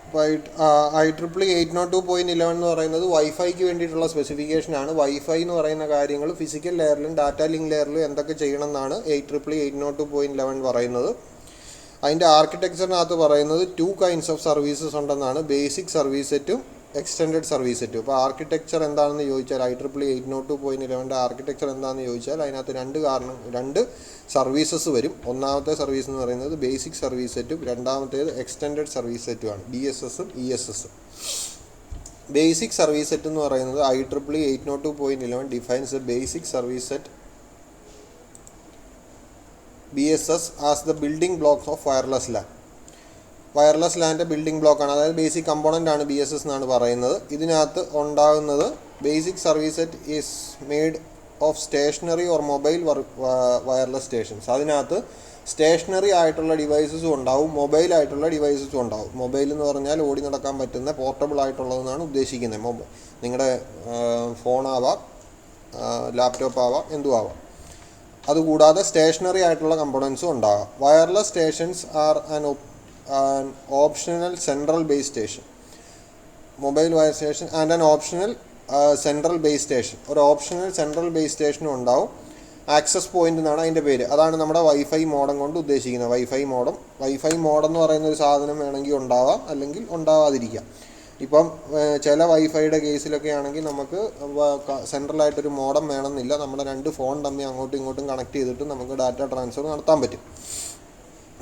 ഇപ്പോൾ IEEE 802.11 എന്ന് പറയുന്നത് വൈഫൈക്ക് വേണ്ടിയിട്ടുള്ള സ്പെസിഫിക്കേഷനാണ്. വൈഫൈ എന്ന് പറയുന്ന കാര്യങ്ങൾ ഫിസിക്കൽ ലെയറിലും ഡാറ്റ ലിങ്ക് ലെയറിലും എന്തൊക്കെ ചെയ്യണമെന്നാണ് IEEE 802.11 പറയുന്നത്. അതിൻ്റെ ആർക്കിടെക്ചറിനകത്ത് പറയുന്നത് 2 kinds ഓഫ് സർവീസസ് ഉണ്ടെന്നാണ്, ബേസിക് സർവീസ് സെറ്റും എക്സ്റ്റെൻഡഡ് സർവീസ് സെറ്റും. അപ്പോൾ ആർക്കിടെക്ചർ എന്താണെന്ന് ചോദിച്ചാൽ IEEE 802.11 ആർക്കിടെക്ചർ എന്താണെന്ന് ചോദിച്ചാൽ അതിനകത്ത് രണ്ട് സർവീസസ് വരും. ഒന്നാമത്തെ സർവീസ് എന്ന് പറയുന്നത് ബേസിക് സർവീസ് സെറ്റും രണ്ടാമത്തേത് എക്സ്റ്റെൻഡഡ് സർവീസ് സെറ്റുമാണ്, BSSഉം ESSഉം. ബേസിക് സർവീസ് സെറ്റ് എന്ന് പറയുന്നത് IEEE 802.11 defines a basic service set BSS as the building blocks of wireless LAN. Wireless ലാൻ്റെ ബിൽഡിംഗ് ബ്ലോക്കാണ്, അതായത് ബേസിക് കമ്പോണൻ്റ് ആണ് BSS എന്നാണ് പറയുന്നത്. ഇതിനകത്ത് ഉണ്ടാകുന്നത് basic service set is made of stationary or mobile wireless stations. അതിനകത്ത് സ്റ്റേഷനറി ആയിട്ടുള്ള ഡിവൈസസും ഉണ്ടാവും, മൊബൈൽ ആയിട്ടുള്ള ഡിവൈസസും ഉണ്ടാവും. മൊബൈൽ എന്ന് പറഞ്ഞാൽ ഓടി നടക്കാൻ പറ്റുന്ന പോർട്ടബിൾ ആയിട്ടുള്ളതെന്നാണ് ഉദ്ദേശിക്കുന്നത്. നിങ്ങളുടെ ഫോണാവാം, ലാപ്ടോപ്പ് ആവാം, എന്തും ആവാം. അതുകൂടാതെ സ്റ്റേഷനറി ആയിട്ടുള്ള കമ്പോണൻസും ഉണ്ടാകാം. Wireless stations are an optional central base station. Mobile wire station and an optional central base station. ഒരു ഓപ്ഷണൽ സെൻട്രൽ ബേസ് സ്റ്റേഷനും ഉണ്ടാവും. ആക്സസ് പോയിന്റ് എന്നാണ് അതിൻ്റെ പേര്. അതാണ് നമ്മുടെ വൈഫൈ മോഡം കൊണ്ട് ഉദ്ദേശിക്കുന്നത്. വൈഫൈ മോഡം എന്ന് പറയുന്ന ഒരു സാധനം വേണമെങ്കിൽ ഉണ്ടാവാം, അല്ലെങ്കിൽ ഉണ്ടാവാതിരിക്കാം. ഇപ്പം ചില വൈഫൈയുടെ കേസിലൊക്കെ ആണെങ്കിൽ നമുക്ക് സെൻട്രലായിട്ടൊരു മോഡം വേണമെന്നില്ല. നമ്മുടെ 2 ഫോൺ തമ്മിൽ അങ്ങോട്ടും ഇങ്ങോട്ടും കണക്ട് ചെയ്തിട്ട് നമുക്ക് ഡാറ്റ ട്രാൻസ്ഫർ നടത്താൻ പറ്റും.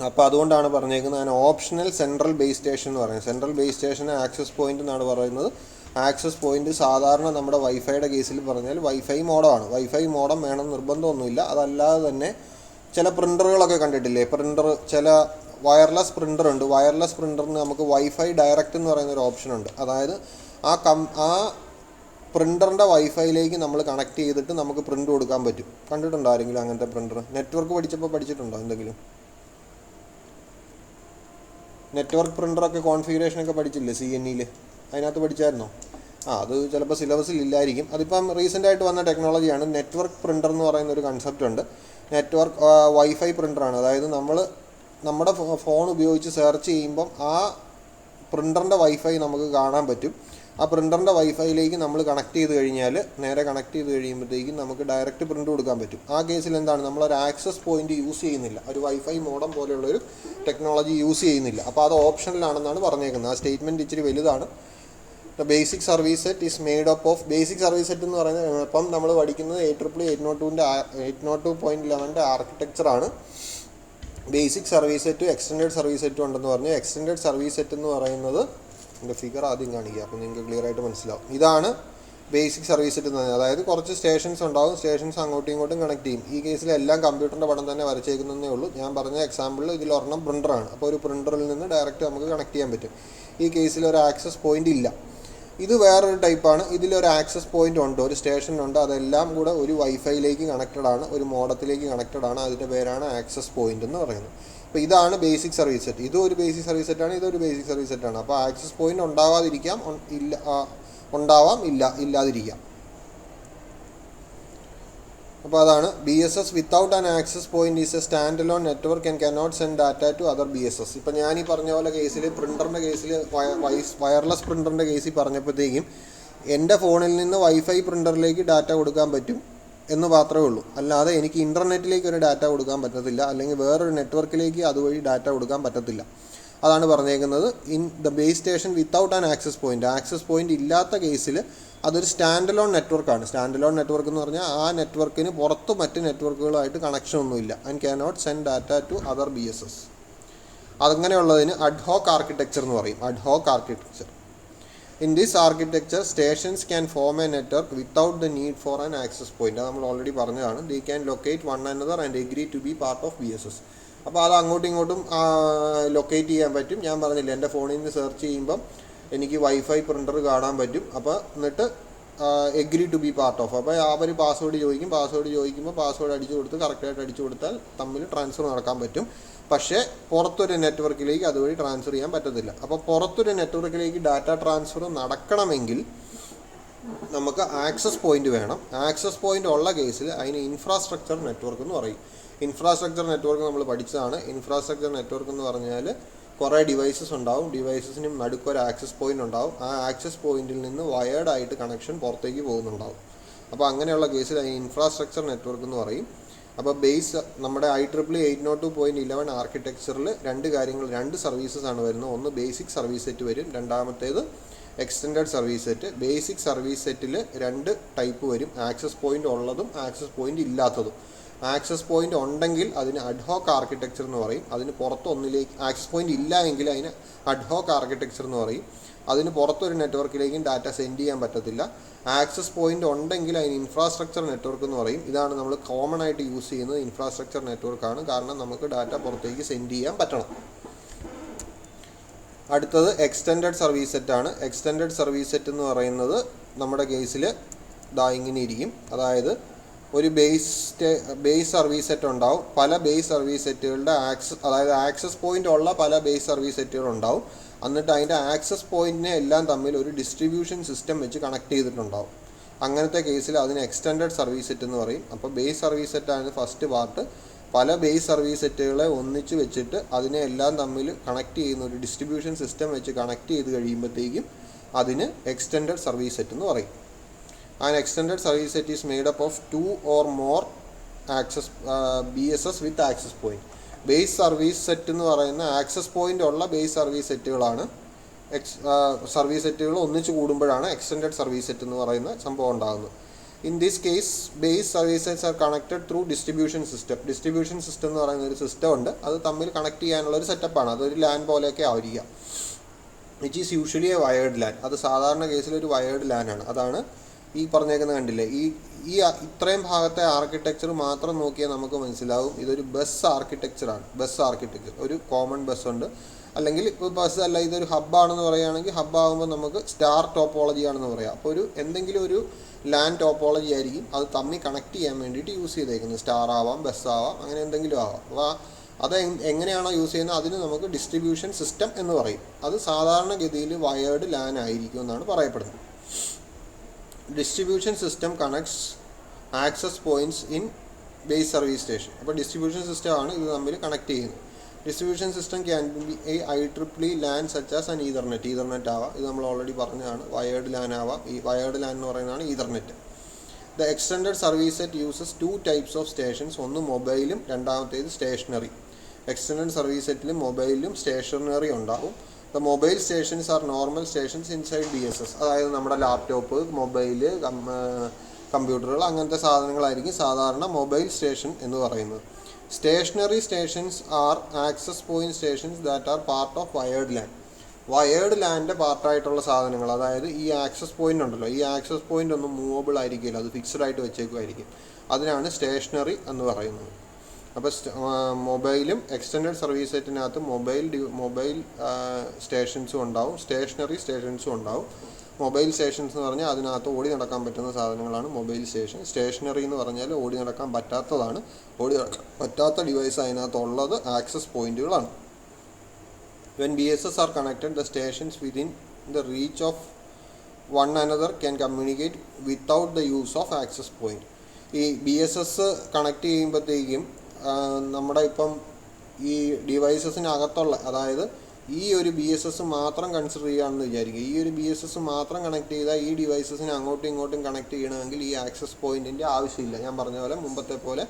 അപ്പോൾ അതുകൊണ്ടാണ് പറഞ്ഞേക്കുന്നത് അതിന് ഓപ്ഷണൽ സെൻട്രൽ ബേസ് സ്റ്റേഷൻ എന്ന് പറയുന്നത്. സെൻട്രൽ ബേസ് സ്റ്റേഷന് ആക്സസ് പോയിന്റ് എന്നാണ് പറയുന്നത്. ആക്സസ് പോയിന്റ് സാധാരണ നമ്മുടെ വൈഫൈയുടെ കേസിൽ പറഞ്ഞാൽ വൈഫൈ മോഡമാണ്. വൈഫൈ മോഡം വേണം നിർബന്ധമൊന്നുമില്ല. അതല്ലാതെ തന്നെ ചില പ്രിൻ്ററുകളൊക്കെ കണ്ടിട്ടില്ലേ, ചില വയർലെസ് പ്രിൻ്റർ ഉണ്ട്. വയർലെസ് പ്രിൻ്ററിന് നമുക്ക് വൈഫൈ ഡയറക്റ്റ് എന്ന് പറയുന്നൊരു ഓപ്ഷൻ ഉണ്ട്. അതായത് ആ പ്രിൻ്ററിൻ്റെ വൈഫൈയിലേക്ക് നമ്മൾ കണക്ട് ചെയ്തിട്ട് നമുക്ക് പ്രിൻ്റ് കൊടുക്കാൻ പറ്റും. കണ്ടിട്ടുണ്ടോ ആരെങ്കിലും അങ്ങനത്തെ പ്രിൻ്റർ? നെറ്റ്വർക്ക് പഠിച്ചിട്ടുണ്ടോ എന്തെങ്കിലും? നെറ്റ്വർക്ക് പ്രിൻ്ററൊക്കെ കോൺഫിഗറേഷനൊക്കെ പഠിച്ചില്ലേ CNEയിൽ? അതിനകത്ത് പഠിച്ചായിരുന്നോ? അത് ചിലപ്പോൾ സിലബസിൽ ഇല്ലായിരിക്കും. അതിപ്പം റീസെൻ്റായിട്ട് വന്ന ടെക്നോളജിയാണ്. നെറ്റ്വർക്ക് പ്രിൻ്റർ എന്ന് പറയുന്ന ഒരു കൺസെപ്റ്റ് ഉണ്ട്. വൈഫൈ പ്രിൻ്ററാണ്. അതായത് നമ്മുടെ ഫോൺ ഉപയോഗിച്ച് സെർച്ച് ചെയ്യുമ്പം ആ പ്രിൻ്ററിൻ്റെ വൈഫൈ നമുക്ക് കാണാൻ പറ്റും. ആ പ്രിൻ്ററിൻ്റെ വൈഫൈയിലേക്ക് നമ്മൾ കണക്ട് ചെയ്ത് കഴിയുമ്പോഴത്തേക്കും നമുക്ക് ഡയറക്റ്റ് പ്രിൻ്റ് കൊടുക്കാൻ പറ്റും. ആ കേസിൽ എന്താണ്, നമ്മളൊരു ആക്സസ് പോയിന്റ് യൂസ് ചെയ്യുന്നില്ല, ഒരു വൈഫൈ മോഡം പോലെയുള്ളൊരു ടെക്നോളജി യൂസ് ചെയ്യുന്നില്ല. അപ്പോൾ അത് ഓപ്ഷനിലാണെന്നാണ് പറഞ്ഞേക്കുന്നത്. ആ സ്റ്റേറ്റ്മെൻറ്റ് ഇച്ചിരി വലുതാണ്. The basic service set is made up of. Basic service set എന്ന് പറയുന്നത് ഇപ്പം നമ്മൾ പഠിക്കുന്നത് IEEE 802.11 ആർക്കിടെക്ചറാണ്. ബേസിക് സർവീസ് സെറ്റും എക്സ്റ്റെൻഡഡ് സർവീസ് സെറ്റും ഉണ്ടെന്ന് പറഞ്ഞു. എക്സ്റ്റെൻഡഡ് സർവീസ് സെറ്റ് എന്ന് പറയുന്നത് എൻ്റെ ഫിഗർ ആദ്യം കാണിക്കുക, അപ്പോൾ നിങ്ങൾക്ക് ക്ലിയർ ആയിട്ട് മനസ്സിലാവും. ഇതാണ് ബേസിക് സർവീസ് സെറ്റ് എന്ന് പറഞ്ഞാൽ. അതായത് കുറച്ച് സ്റ്റേഷൻസ് ഉണ്ടാവും, സ്റ്റേഷൻസ് അങ്ങോട്ടും ഇങ്ങോട്ടും കണക്ട് ചെയ്യും. ഈ കേസിൽ എല്ലാം കമ്പ്യൂട്ടറിൻ്റെ പടം തന്നെ വരച്ചേക്കുന്നതേ ഉള്ളൂ. ഞാൻ പറഞ്ഞ എക്സാമ്പിളിൽ ഇതിലൊരെണ്ണം പ്രിൻ്ററാണ്. അപ്പോൾ ഒരു പ്രിൻ്ററിൽ നിന്ന് ഡയറക്റ്റ് നമുക്ക് കണക്ട് ചെയ്യാൻ പറ്റും. ഈ കേസിൽ ഒരു ആക്സസ് പോയിൻ്റ് ഇല്ല. ഇത് വേറൊരു ടൈപ്പാണ്. ഇതിലൊരു ആക്സസ് പോയിൻ്റ് ഉണ്ട്, ഒരു സ്റ്റേഷൻ ഉണ്ട്. അതെല്ലാം കൂടെ ഒരു വൈഫൈയിലേക്ക് കണക്റ്റഡ് ആണ്, ഒരു മോഡത്തിലേക്ക് കണക്റ്റഡ് ആണ്. അതിൻ്റെ പേരാണ് ആക്സസ് പോയിൻ്റ് എന്ന് പറയുന്നത്. അപ്പോൾ ഇതാണ് ബേസിക് സർവീസ് സെറ്റ്. ഇതും ഒരു ബേസിക് സർവീസ് സെറ്റാണ്, ഇതൊരു ബേസിക് സർവീസ് സെറ്റാണ്. അപ്പോൾ ആക്സസ് പോയിൻ്റ് ഉണ്ടാവാതിരിക്കാം, ഉണ്ടാവാം, ഇല്ലാതിരിക്കാം. അപ്പോൾ അതാണ് BSS without an access point is a stand alone network and cannot send data to other BSS. ഇപ്പം ഞാൻ ഈ പറഞ്ഞ പോലെ കേസിൽ പ്രിൻ്ററിൻ്റെ കേസിൽ വയർലെസ് പ്രിൻ്ററിൻ്റെ കേസിൽ പറഞ്ഞപ്പോഴത്തേക്കും എൻ്റെ ഫോണിൽ നിന്ന് വൈഫൈ പ്രിൻ്ററിലേക്ക് ഡാറ്റ കൊടുക്കാൻ പറ്റും എന്ന് മാത്രമേ ഉള്ളൂ. അല്ലാതെ എനിക്ക് ഇൻ്റർനെറ്റിലേക്ക് ഒരു ഡാറ്റ കൊടുക്കാൻ പറ്റത്തില്ല, അല്ലെങ്കിൽ വേറൊരു നെറ്റ്വർക്കിലേക്ക് അതുവഴി ഡാറ്റ കൊടുക്കാൻ പറ്റത്തില്ല. അതാണ് പറഞ്ഞേക്കുന്നത്. In the base station without an access point. Access point ഇല്ലാത്ത കേസിൽ അതൊരു സ്റ്റാൻഡ് അലോൺ നെറ്റ്വർക്കാണ്. സ്റ്റാൻഡ് അലോൺ നെറ്റ്വർക്ക് എന്ന് പറഞ്ഞാൽ ആ നെറ്റ്വർക്കിന് പുറത്ത് മറ്റ് നെറ്റ്വർക്കുകളായിട്ട് കണക്ഷൻ ഒന്നുമില്ല. And cannot send data to other BSS. അങ്ങനെയുള്ളതിന് അഡ്ഹോക്ക് ആർക്കിടെക്ചർ എന്ന് പറയും. Ad hoc architecture. In this architecture stations can form a network without the need for an access point. അത് നമ്മൾ ഓൾറെഡി പറഞ്ഞതാണ്. They can locate one another and agree to be part of BSS. അപ്പോൾ അത് അങ്ങോട്ടും ഇങ്ങോട്ടും locate ചെയ്യാൻ പറ്റും. ഞാൻ പറഞ്ഞില്ല, എൻ്റെ ഫോണിൽ നിന്ന് സെർച്ച് ചെയ്യുമ്പം എനിക്ക് വൈഫൈ പ്രിൻ്റർ കാണാൻ പറ്റും. അപ്പോൾ എന്നിട്ട് agree to be part of. അപ്പോൾ അവർ പാസ്വേഡ് ചോദിക്കുമ്പോൾ പാസ്വേഡ് കറക്റ്റായിട്ട് അടിച്ചു കൊടുത്താൽ തമ്മിൽ ട്രാൻസ്ഫർ നടക്കാൻ പറ്റും. പക്ഷേ പുറത്തൊരു നെറ്റ്വർക്കിലേക്ക് അതുവഴി ട്രാൻസ്ഫർ ചെയ്യാൻ പറ്റത്തില്ല. അപ്പോൾ പുറത്തൊരു നെറ്റ്വർക്കിലേക്ക് ഡാറ്റ ട്രാൻസ്ഫർ നടക്കണമെങ്കിൽ നമുക്ക് ആക്സസ് പോയിന്റ് വേണം. ആക്സസ് പോയിന്റ് ഉള്ള കേസിൽ അതിന് ഇൻഫ്രാസ്ട്രക്ചർ നെറ്റ്വർക്ക് എന്ന് പറയും. ഇൻഫ്രാസ്ട്രക്ചർ നെറ്റ്വർക്ക് നമ്മൾ പഠിച്ചതാണ്. ഇൻഫ്രാസ്ട്രക്ചർ നെറ്റ്വർക്ക് എന്ന് പറഞ്ഞാൽ കുറേ ഡിവൈസസ് ഉണ്ടാവും. ഡിവൈസസിന് നടുക്കൊരു ആക്സസ് പോയിൻ്റ് ഉണ്ടാവും. ആ ആക്സസ് പോയിന്റിൽ നിന്ന് വയേർഡ് ആയിട്ട് കണക്ഷൻ പുറത്തേക്ക് പോകുന്നുണ്ടാവും. അപ്പോൾ അങ്ങനെയുള്ള കേസിൽ അതിന് ഇൻഫ്രാസ്ട്രക്ചർ നെറ്റ്വർക്ക് എന്ന് പറയും. അപ്പോൾ ബേസ് നമ്മുടെ IEEE 802.11 ആർക്കിടെക്ചറിൽ രണ്ട് സർവീസസ് ആണ് വരുന്നത്. ഒന്ന് ബേസിക് സർവീസ് സെറ്റ് വരും, രണ്ടാമത്തേത് extended service set. Basic service സെറ്റിൽ 2 ടൈപ്പ് വരും, ആക്സസ് പോയിൻ്റ് ഉള്ളതും ആക്സസ് പോയിൻ്റ് ഇല്ലാത്തതും. ആക്സസ് പോയിൻ്റ് ഉണ്ടെങ്കിൽ അതിന് അഡ്ഹോക്ക് ആർക്കിടെക്ചർ എന്ന് പറയും. അതിന് പുറത്ത് ഒന്നിലേക്ക് ആക്സസ് പോയിൻ്റ് ഇല്ല എങ്കിൽ അതിന് അഡ്ഹോക്ക് ആർക്കിടെക്ചർ എന്ന് പറയും. അതിന് പുറത്തൊരു നെറ്റ്വർക്കിലേക്കും ഡാറ്റ സെൻഡ് ചെയ്യാൻ പറ്റത്തില്ല. ആക്സസ് പോയിൻ്റ് ഉണ്ടെങ്കിൽ അതിന് ഇൻഫ്രാസ്ട്രക്ചർ നെറ്റ്വർക്ക് എന്ന് പറയും. ഇതാണ് നമ്മൾ കോമൺ ആയിട്ട് യൂസ് ചെയ്യുന്നത് ഇൻഫ്രാസ്ട്രക്ചർ നെറ്റ്വർക്കാണ്, കാരണം നമുക്ക് ഡാറ്റ പുറത്തേക്ക് സെൻഡ് ചെയ്യാൻ പറ്റണം. അടുത്തത് എക്സ്റ്റൻഡഡ് സർവീസ് സെറ്റാണ്. എക്സ്റ്റൻഡഡ് സർവീസ് സെറ്റ് എന്ന് പറയുന്നത് നമ്മുടെ കേസിൽ ഇങ്ങനെ ഇരിക്കും. അതായത് ഒരു ബേസ് സർവീസ് സെറ്റ് ഉണ്ടാവും. പല ബേസ് സർവീസ് സെറ്റുകളുടെ ആക്സസ് പോയിൻ്റ് ഉള്ള പല ബേസ് സർവീസ് സെറ്റുകളുണ്ടാവും. എന്നിട്ട് അതിൻ്റെ ആക്സസ് പോയിൻറ്റിനെ എല്ലാം തമ്മിൽ ഒരു ഡിസ്ട്രിബ്യൂഷൻ സിസ്റ്റം വെച്ച് കണക്ട് ചെയ്തിട്ടുണ്ടാവും. അങ്ങനത്തെ കേസിൽ അതിന് എക്സ്റ്റൻഡഡ് സർവീസ് സെറ്റ് എന്ന് പറയും. അപ്പോൾ ബേസ് സർവീസ് സെറ്റാണ് ഫസ്റ്റ് പാർട്ട്. പല ബേസ് സർവീസ് സെറ്റുകളെ ഒന്നിച്ച് വെച്ചിട്ട് അതിനെ എല്ലാം തമ്മിൽ കണക്ട് ചെയ്യുന്ന ഒരു ഡിസ്ട്രിബ്യൂഷൻ സിസ്റ്റം വെച്ച് കണക്ട് ചെയ്ത് കഴിയുമ്പോഴത്തേക്കും അതിന് എക്സ്റ്റൻഡഡ് സർവീസ് സെറ്റ് എന്ന് പറയും. An extended service set is made up of 2 or more BSS with access point. Base service set എന്ന് പറയുന്ന ആക്സസ് പോയിൻ്റ് ഉള്ള ബേസ് സർവീസ് സെറ്റുകളാണ്. സർവീസ് സെറ്റുകൾ ഒന്നിച്ച് കൂടുമ്പോഴാണ് എക്സ്റ്റൻഡഡ് സർവീസ് സെറ്റ് എന്ന് പറയുന്ന സംഭവം ഉണ്ടാകുന്നത്. In this case base services are connected through distribution system. Distribution system എന്ന് പറയുന്ന ഒരു സിസ്റ്റം ഉണ്ട്. അത് തമ്മിൽ കണക്ട് ചെയ്യാനുള്ള ഒരു സെറ്റപ്പാണ്. അതൊരു ലാൻ പോലെയൊക്കെ ആയിരിക്കുക. Which is usually a wired LAN. അത് സാധാരണ കേസിൽ ഒരു വയേർഡ് ലാനാണ്. അതാണ് ഈ പറഞ്ഞേക്കുന്നത്. കണ്ടില്ലേ, ഈ ഇത്രയും ഭാഗത്തെ ആർക്കിടെക്ചർ മാത്രം നോക്കിയാൽ നമുക്ക് മനസ്സിലാവും ഇതൊരു ബസ് ആർക്കിടെക്ചറാണ്. ബസ് ആർക്കിടെക്ചർ ഒരു കോമൺ ബസ് ഉണ്ട്. അല്ലെങ്കിൽ ഇപ്പോൾ ബസ് അല്ല, ഇതൊരു ഹബ്ബാണെന്ന് പറയുകയാണെങ്കിൽ ഹബ്ബാകുമ്പോൾ നമുക്ക് സ്റ്റാർ ടോപ്പോളജി ആണെന്ന് പറയാം. അപ്പോൾ എന്തെങ്കിലും ഒരു ലാൻഡ് ടോപ്പോളജി ആയിരിക്കും അത് തമ്മിൽ കണക്ട് ചെയ്യാൻ വേണ്ടിയിട്ട് യൂസ് ചെയ്തേക്കുന്നത്. സ്റ്റാർ ആവാം, ബസ് ആവാം, അങ്ങനെ എന്തെങ്കിലും ആവാം. അപ്പോൾ അത് എങ്ങനെയാണോ യൂസ് ചെയ്യുന്നത് അതിന് നമുക്ക് ഡിസ്ട്രിബ്യൂഷൻ സിസ്റ്റം എന്ന് പറയും. അത് സാധാരണഗതിയിൽ വയേർഡ് ലാൻ ആയിരിക്കും എന്നാണ് പറയപ്പെടുന്നത്. Distribution system connects access points in base service station. അപ്പോൾ ഡിസ്ട്രിബ്യൂഷൻ സിസ്റ്റമാണ് ഇത് തമ്മിൽ കണക്ട് ചെയ്യുന്നത്. Distribution system can be IEEE LAN such as an ethernet ആവാം. ഇത് നമ്മൾ ഓൾറെഡി പറഞ്ഞതാണ്. വയേർഡ് ലാൻ ആവാം. ഈ വയേർഡ് ലാൻ എന്ന് പറയുന്നതാണ് ethernet. The extended service set uses 2 types of stations. ഒന്ന് മൊബൈലും രണ്ടാമത്തേത് സ്റ്റേഷനറി. എക്സ്റ്റൻഡഡ് സർവീസ് സെറ്റിൽ മൊബൈലും സ്റ്റേഷനറി ഉണ്ടാവും. The mobile stations are normal stations inside BSS. അതായത് നമ്മുടെ ലാപ്ടോപ്പ്, മൊബൈല്, കമ്പ്യൂട്ടറുകൾ അങ്ങനത്തെ സാധനങ്ങളായിരിക്കും സാധാരണ മൊബൈൽ സ്റ്റേഷൻ എന്ന് പറയുന്നത്. Stationary stations are access point stations that are part of wired LAN. Wired ലാൻ്റെ പാർട്ടായിട്ടുള്ള സാധനങ്ങൾ, അതായത് ഈ ആക്സസ് പോയിൻ്റ് ഉണ്ടല്ലോ, ഈ ആക്സസ് പോയിൻ്റ് ഒന്നും മൂവബിൾ ആയിരിക്കില്ല, അത് ഫിക്സഡ് ആയിട്ട് വെച്ചേക്കുമായിരിക്കും. അതിനാണ് സ്റ്റേഷനറി എന്ന് പറയുന്നത്. അപ്പോൾ മൊബൈലും എക്സ്റ്റൻഡഡ് സർവീസ് സെറ്റിനകത്ത് മൊബൈൽ സ്റ്റേഷൻസും ഉണ്ടാവും, സ്റ്റേഷനറി സ്റ്റേഷൻസും ഉണ്ടാവും. മൊബൈൽ സ്റ്റേഷൻസ് എന്ന് പറഞ്ഞാൽ അതിനകത്ത് ഓടി നടക്കാൻ പറ്റുന്ന സാധനങ്ങളാണ് മൊബൈൽ സ്റ്റേഷൻ. സ്റ്റേഷനറി എന്ന് പറഞ്ഞാൽ ഓടി നടക്കാൻ പറ്റാത്തതാണ്. ഓടി നടക്കാൻ പറ്റാത്ത ഡിവൈസ് അതിനകത്തുള്ളത് ആക്സസ് പോയിൻറ്റുകളാണ്. When BSS are connected, the stations within the reach of one another can communicate without the use of access point. ഈ BSS കണക്ട് ചെയ്യുമ്പോഴത്തേക്കും നമ്മുടെ ഇപ്പം ഈ ഡിവൈസസിനകത്തുള്ള, അതായത് ഈ ഒരു BSS മാത്രം കൺസിഡർ ചെയ്യുകയാണെന്ന് വിചാരിക്കുക. ഈ ഒരു BSS മാത്രം കണക്ട് ചെയ്താൽ ഈ ഡിവൈസസിനെ അങ്ങോട്ടും ഇങ്ങോട്ടും കണക്ട് ചെയ്യണമെങ്കിൽ ഈ ആക്സസ് പോയിൻറ്റിൻ്റെ ആവശ്യമില്ല. ഞാൻ പറഞ്ഞ പോലെ മുമ്പത്തെ പോലെ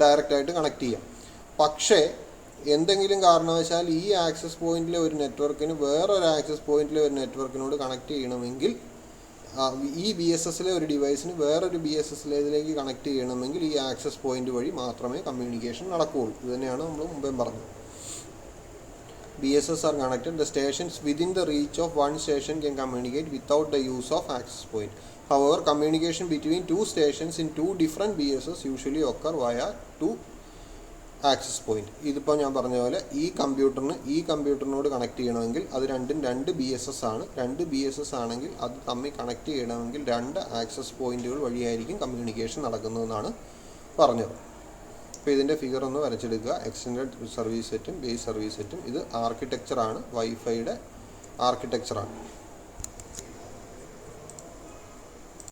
ഡയറക്റ്റായിട്ട് കണക്ട് ചെയ്യാം. പക്ഷേ എന്തെങ്കിലും കാരണവശാൽ ഈ ആക്സസ് പോയിൻറ്റിലെ ഒരു നെറ്റ്വർക്കിന് വേറൊരു ആക്സസ് പോയിൻറ്റിലെ ഒരു നെറ്റ്വർക്കിനോട് കണക്ട് ചെയ്യണമെങ്കിൽ ഈ BSSലെ ഒരു ഡിവൈസിന് വേറൊരു BSSലേക്ക് കണക്ട് ചെയ്യണമെങ്കിൽ ഈ ആക്സസ് പോയിൻ്റ് വഴി മാത്രമേ കമ്മ്യൂണിക്കേഷൻ നടക്കുകയുള്ളൂ. ഇത് തന്നെയാണ് നമ്മൾ മുമ്പേ പറഞ്ഞത്. BSS are connected. The stations within the reach of one station can communicate without the use of access point. However, communication between two stations in two different BSS usually occur via two access point. ഇതിപ്പോൾ ഞാൻ പറഞ്ഞ പോലെ ഈ കമ്പ്യൂട്ടറിനോട് connect ചെയ്യണമെങ്കിൽ അത് രണ്ടും 2 BSS ആണ്. 2 BSS ആണെങ്കിൽ അത് തമ്മിൽ കണക്ട് ചെയ്യണമെങ്കിൽ 2 ആക്സസ് പോയിൻറ്റുകൾ വഴിയായിരിക്കും കമ്മ്യൂണിക്കേഷൻ നടക്കുന്നതെന്നാണ് പറഞ്ഞത്. അപ്പോൾ ഇതിൻ്റെ ഫിഗർ ഒന്ന് വരച്ചെടുക്കുക. എക്സ്റ്റൻഡഡ് സർവീസ് സെറ്റും ബേസ് സർവീസ് സെറ്റും. ഇത് ആർക്കിടെക്ചറാണ്, വൈഫൈയുടെ ആർക്കിടെക്ചറാണ്.